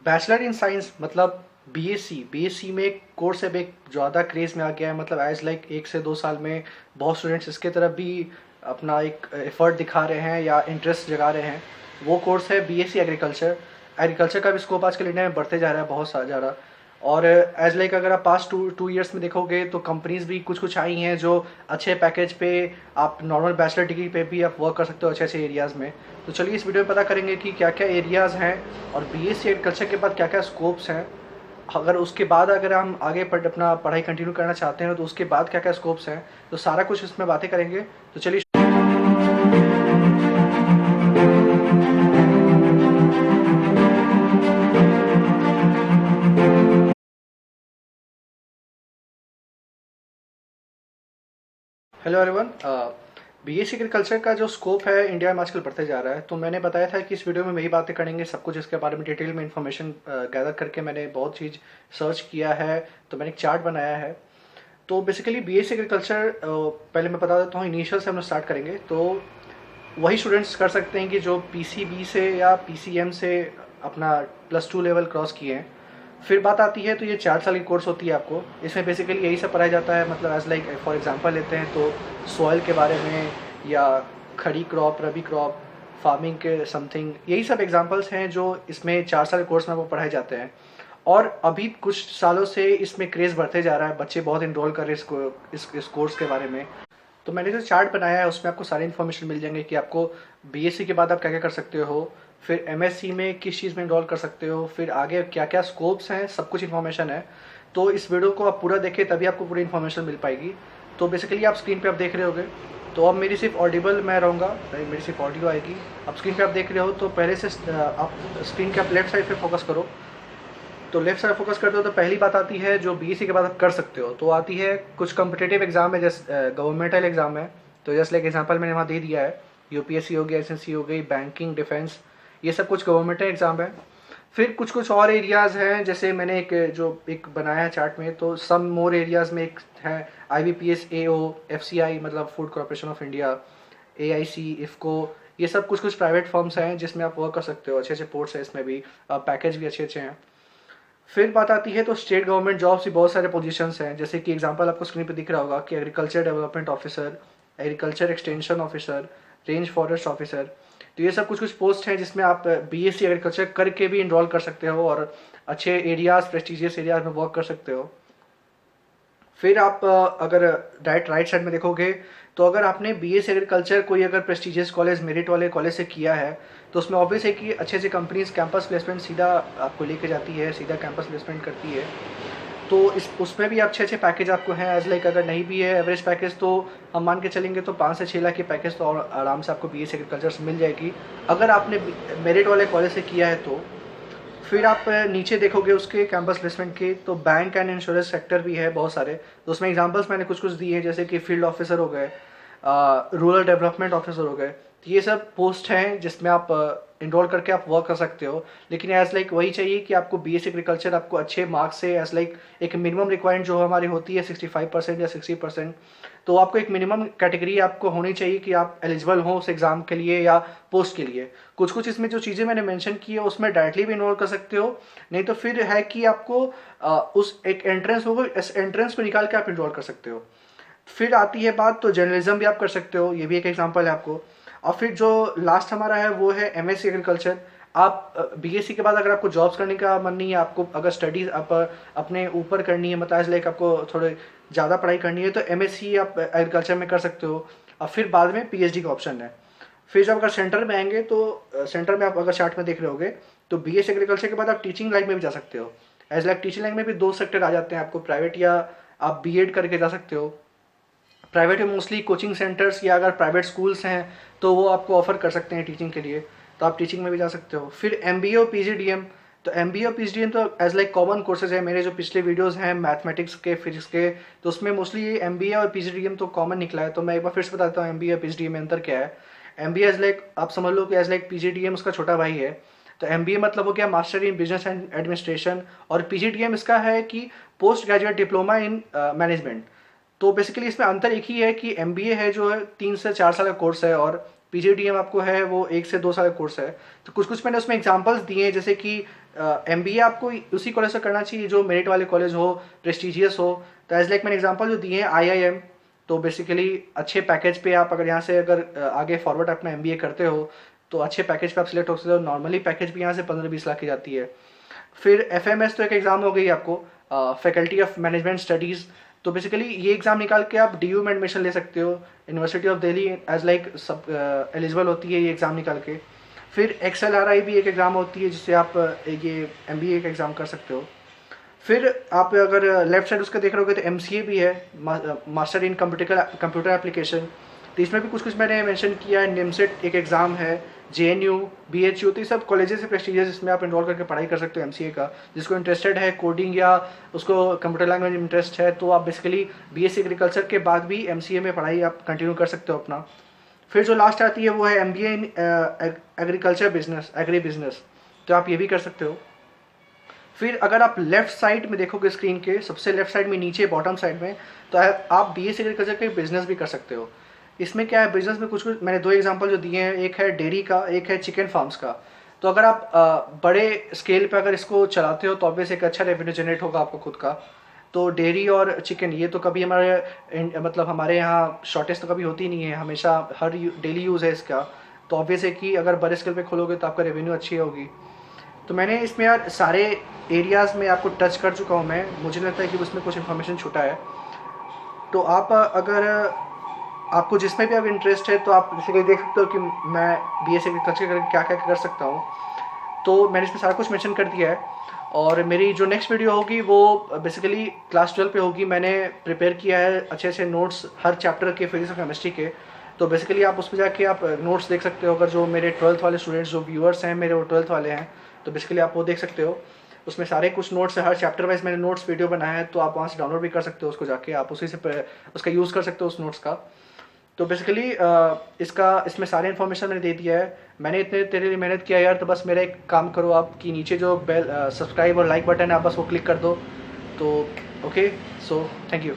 Bachelor in science मतलब BSc में एक कोर्स है, एक ज़्यादा क्रेज़ में आ गया है। मतलब एज लाइक 1 से 2 साल में बहुत स्टूडेंट्स इसके तरफ भी अपना एक एफर्ट दिखा रहे हैं या इंटरेस्ट जगा रहे हैं। वो कोर्स है बीएससी एग्रीकल्चर। एग्रीकल्चर का भी स्कोप आजकल इंडिया में बढ़ते जा रहा है बहुत ज़्यादा। और एज लाइक अगर आप पास्ट टू ईयर्स में देखोगे तो कंपनीज भी कुछ कुछ आई हैं जो अच्छे पैकेज पे आप नॉर्मल बैचलर डिग्री पे भी आप वर्क कर सकते हो अच्छे अच्छे एरियाज़ में। तो चलिए इस वीडियो में पता करेंगे कि क्या क्या एरियाज़ हैं और बीएससी एग्रीकल्चर के बाद क्या क्या स्कोप्स हैं। अगर उसके बाद अगर हम आगे अपना पढ़ाई कंटिन्यू करना चाहते हैं तो उसके बाद क्या क्या स्कोप्स हैं, तो सारा कुछ इसमें बातें करेंगे। तो चलिए। Hello everyone. बीएससी एग्रीकल्चर का जो स्कोप है इंडिया में आजकल बढ़ते जा रहा है। तो मैंने बताया था कि इस वीडियो में मैं ही बातें करेंगे सब कुछ इसके बारे में डिटेल में इन्फॉर्मेशन गैदर करके मैंने बहुत चीज़ सर्च किया है। तो मैंने एक चार्ट बनाया है। तो बेसिकली बीएससी एग्रीकल्चर पहले मैं बता देता हूँ, इनिशियल से हम लोग स्टार्ट करेंगे। तो वही स्टूडेंट्स कर सकते हैं कि जो पीसीबी से या पीसीएम से अपना +2 लेवल क्रॉस किए हैं। फिर बात आती है तो ये 4 साल की कोर्स होती है आपको। इसमें बेसिकली यही सब पढ़ाया जाता है। मतलब एज लाइक फॉर एग्जांपल लेते हैं तो सॉइल के बारे में या खड़ी क्रॉप, रबी क्रॉप, फार्मिंग के समथिंग, यही सब एग्जांपल्स हैं जो इसमें 4 साल के कोर्स में आपको पढ़ाए जाते हैं। और अभी कुछ सालों से इसमें क्रेज़ बढ़ते जा रहा है, बच्चे बहुत इनरोल कर रहे हैं इस कोर्स के बारे में। तो मैंने जो चार्ट बनाया है उसमें आपको सारी इन्फॉर्मेशन मिल जाएंगे कि आपको बीएससी के बाद आप क्या क्या कर सकते हो, फिर एमएससी में किस चीज़ में इनरोल कर सकते हो, फिर आगे क्या क्या स्कोप्स हैं, सब कुछ इन्फॉर्मेशन है। तो इस वीडियो को आप पूरा देखें तभी आपको पूरी इन्फॉर्मेशन मिल पाएगी। तो बेसिकली आप स्क्रीन पे आप देख रहे होगे। तो अब मेरी सिर्फ ऑडिबल मैं रहूँगा, मेरी सिर्फ ऑडियो आएगी। अब स्क्रीन पे आप देख रहे हो तो पहले से आप स्क्रीन के आप लेफ्ट साइड पे फोकस करो। तो लेफ्ट साइड फोकस करते हो तो पहली बात आती है जो बीएससी के बाद आप कर सकते हो। तो आती है कुछ कम्पिटेटिव एग्जाम है, जैसे गवर्नमेंटल एग्जाम है। तो जैसे लाइक एग्जाम्पल मैंने वहाँ दे दिया है, यूपीएससी हो गया, एसएससी हो गई, बैंकिंग, डिफेंस, ये सब कुछ गवर्नमेंटल एग्जाम है। फिर कुछ कुछ और एरियाज़ हैं, जैसे मैंने एक बनाया है चार्ट में। तो सम मोर एरियाज़ में एक है आईबीपीएस, एओ, एफसीआई मतलब food corporation of India, AIC, IFFCO, ये सब कुछ कुछ प्राइवेट फर्म्स हैं जिसमें आप वर्क कर सकते हो। अच्छे अच्छे पोर्ट्स हैं इसमें भी, पैकेज भी अच्छे अच्छे हैं। फिर बात आती है तो स्टेट गवर्नमेंट जॉब्स भी बहुत सारे पोजीशंस हैं, जैसे कि एग्जांपल आपको स्क्रीन पे दिख रहा होगा कि agriculture development officer, agriculture extension officer, range forest officer. तो ये सब कुछ कुछ पोस्ट हैं जिसमें आप बीएससी एग्रीकल्चर करके भी इनरोल कर सकते हो और अच्छे एरियाज, प्रेस्टिजियस एरियाज में वर्क कर सकते हो। फिर आप अगर डायरेक्ट राइट साइड में देखोगे तो अगर आपने बीएससी एग्रीकल्चर कोई अगर प्रेस्टिजियस कॉलेज, मेरिट वाले कॉलेज से किया है तो उसमें ऑब्वियस है कि अच्छे अच्छे कंपनीज कैंपस प्लेसमेंट सीधा आपको लेके जाती है, सीधा कैंपस प्लेसमेंट करती है। तो इस उसमें भी अच्छे अच्छे पैकेज आपको हैं। एज लाइक अगर नहीं भी है एवरेज पैकेज तो हम मान के चलेंगे तो 5 से 6 लाख की पैकेज तो और आराम से आपको बीएससी एग्रीकल्चर से मिल जाएगी अगर आपने मेरिट वाले कॉलेज से किया है तो। फिर आप नीचे देखोगे उसके कैंपस प्लेसमेंट के, तो बैंक एंड इंश्योरेंस सेक्टर भी है बहुत सारे। तो उसमें एग्जांपल्स मैंने कुछ कुछ दिए हैं, जैसे कि फील्ड ऑफिसर हो गए, रूरल डेवलपमेंट ऑफिसर हो गए। तो ये सब पोस्ट हैं जिसमें आप इनरोल करके आप वर्क कर सकते हो। लेकिन एज लाइक वही चाहिए कि आपको बीएससी एग्रीकल्चर आपको अच्छे मार्क्स से, एज लाइक एक मिनिमम रिक्वायरमेंट जो हमारी होती है 65% या 60%, तो आपको एक मिनिमम कैटेगरी आपको होनी चाहिए कि आप एलिजिबल हो उस एग्ज़ाम के लिए या पोस्ट के लिए। कुछ कुछ इसमें जो चीज़ें मैंने मेंशन की है उसमें डायरेक्टली भी इन्वॉल्व कर सकते हो, नहीं तो फिर है कि आपको उस एक एंट्रेंस होगा, इस एंट्रेंस को निकाल के आप इन्वॉल्व कर सकते हो। फिर आती है बात तो जर्नलिज्म भी आप कर सकते हो, ये भी एक एग्जांपल है आपको। और फिर जो लास्ट हमारा है वो है एमएससी एग्रीकल्चर। आप बीएससी के बाद अगर आपको जॉब्स करने का मन नहीं है, आपको अगर स्टडीज़ आप अपने ऊपर करनी है, मतलब लाइक आपको थोड़े ज़्यादा पढ़ाई करनी है, तो एमएससी आप एग्रीकल्चर में कर सकते हो। और फिर बाद में पीएचडी का ऑप्शन है। फिर जब अगर सेंटर में आएंगे तो सेंटर में आप अगर चार्ट में देख रहे होगे तो बीएससी एग्रीकल्चर के बाद आप टीचिंग लाइन में भी जा सकते हो। एज लाइक टीचिंग लाइन में भी 2 सेक्टर आ जाते हैं आपको, प्राइवेट या आप बीएड करके जा सकते हो। प्राइवेट में मोस्टली कोचिंग सेंटर्स या अगर प्राइवेट स्कूल्स हैं तो वो आपको ऑफर कर सकते हैं टीचिंग के लिए, तो आप टीचिंग में भी जा सकते हो। फिर एमबीए और पीजीडीएम। तो एमबीए और पीजीडीएम तो एज लाइक कॉमन कोर्सेज है। मेरे जो पिछले वीडियोस हैं मैथमेटिक्स के, फिजिक्स के, तो उसमें मोस्टली एमबीए और पीजीडीएम तो कॉमन निकला है। तो मैं एक बार फिर से बताता हूँ एमबीए और पीजीडीएम में अंतर क्या है। एमबीए एज लाइक आप समझ लो कि एज लाइक पीजीडीएम उसका छोटा भाई है। तो एमबीए मतलब हो गया master in business and administration, और पीजीडीएम इसका है कि post graduate diploma in management. तो बेसिकली इसमें अंतर एक ही है कि एमबीए है जो है 3 से 4 साल का कोर्स है और PGDM आपको है वो 1 से 2 साल का कोर्स है। तो कुछ कुछ मैंने उसमें एग्जांपल्स दिए हैं, जैसे कि MBA आपको उसी कॉलेज से करना चाहिए जो मेरिट वाले कॉलेज हो, प्रेस्टिजियस हो। तो एज लाइक मैंने एग्जांपल जो दिए हैं IIM, तो बेसिकली अच्छे पैकेज पे आप अगर यहाँ से अगर आगे फॉरवर्ड अपना MBA करते हो तो अच्छे पैकेज पे आप सिलेक्ट हो सकते हो। नॉर्मली पैकेज भी यहाँ से 15-20 लाख की जाती है। फिर FMS तो एक एग्ज़ाम हो गई आपको, फैकल्टी ऑफ मैनेजमेंट स्टडीज़। तो बेसिकली ये एग्ज़ाम निकाल के आप DU में एडमिशन ले सकते हो। University of Delhi as like सब एलिजिबल होती है ये एग्ज़ाम निकाल के। फिर XLRI भी एक एग्ज़ाम होती है जिससे आप ये MBA का एग्ज़ाम कर सकते हो। फिर आप अगर लेफ्ट साइड उसका देख रहे होगे तो MCA भी है, मास्टर इन कंप्यूटर एप्लीकेशन। तो इसमें भी कुछ कुछ मैंने मेंशन किया है। निमसेट एक एग्ज़ाम है, JNU, BHU, तो ये सब कॉलेजेस से प्रेस्टिजियस जिसमें आप एनरोल करके पढ़ाई कर सकते हो MCA का। जिसको इंटरेस्टेड है कोडिंग या उसको कंप्यूटर लैंग्वेज इंटरेस्ट है तो आप बेसिकली BSc एग्रीकल्चर के बाद भी MCA में पढ़ाई आप कंटिन्यू कर सकते हो अपना। फिर जो लास्ट आती है वो है MBA in agriculture business, agri business, तो आप ये भी कर सकते हो। फिर अगर आप लेफ्ट साइड में देखोगे स्क्रीन के सबसे लेफ्ट साइड में नीचे बॉटम साइड में, तो आप BSc एग्रीकल्चर के बिजनेस भी कर सकते हो। इसमें क्या है, बिजनेस में कुछ कुछ मैंने 2 एग्जांपल जो दिए हैं, एक है डेयरी का, एक है चिकन फार्म्स का। तो अगर आप बड़े स्केल पे अगर इसको चलाते हो तो ऑब्वियस एक अच्छा रेवेन्यू जनरेट होगा आपको खुद का। तो डेयरी और चिकन ये तो कभी मतलब हमारे यहाँ शॉर्टेज तो कभी होती नहीं है, हमेशा हर डेली यूज़ है इसका। तो ऑब्वियस है कि अगर बड़े स्केल पे खोलोगे तो आपका रेवेन्यू अच्छी होगी। तो मैंने इसमें यार सारे एरियाज़ में आपको टच कर चुका हूँ मैं, मुझे लगता है कि उसमें कुछ इन्फॉर्मेशन छूटा है। तो आप अगर आपको जिसमें भी अब इंटरेस्ट है तो आप जैसे कि देख सकते हो कि मैं BSc एग्रीकल्चर करके क्या क्या कर सकता हूँ। तो मैंने इसमें सारा कुछ मेंशन कर दिया है। और मेरी जो नेक्स्ट वीडियो होगी वो बेसिकली क्लास 12 पे होगी। मैंने प्रिपेयर किया है अच्छे अच्छे नोट्स हर चैप्टर के फिजिक्स और केमिस्ट्री के। तो बेसिकली आप उसमें जाके आप नोट्स देख सकते हो। अगर जो मेरे 12th वाले स्टूडेंट्स जो व्यूअर्स हैं मेरे वो 12th वाले हैं, तो बेसिकली आप वो देख सकते हो। उसमें सारे कुछ नोट्स है, हर चैप्टर वाइज मैंने नोट्स वीडियो बनाया है, तो आप वहाँ से डाउनलोड भी कर सकते हो उसको जाके, आप उसी से उसका यूज़ कर सकते हो उस नोट्स का। तो बेसिकली इसमें सारे इन्फॉर्मेशन मैंने दे दिया है। मैंने इतने तेरे लिए मेहनत किया यार, तो बस मेरा एक काम करो आप कि नीचे जो बेल सब्सक्राइब और लाइक बटन है आप बस वो क्लिक कर दो। तो ओके, सो थैंक यू।